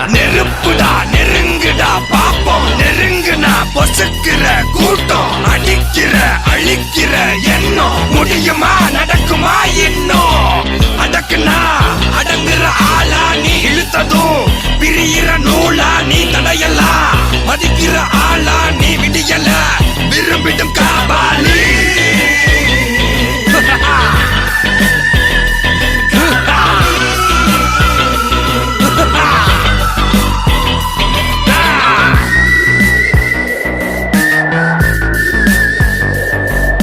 நெருப்புடா நெருங்குடா பாப்போம், நெருங்குனா பொசுக்கிற கூட்டம், அடிக்கிற அழிக்கிற எண்ணம், முடியுமா நடக்குமா இன்னும்? அடக்குனா அடங்குற ஆளா நீ, இழுத்ததும் பிரியிற நூலா நீ, தடையலாம் மதிக்கிற ஆளா நீ, விடியல விரும்பிடும் காபாலி.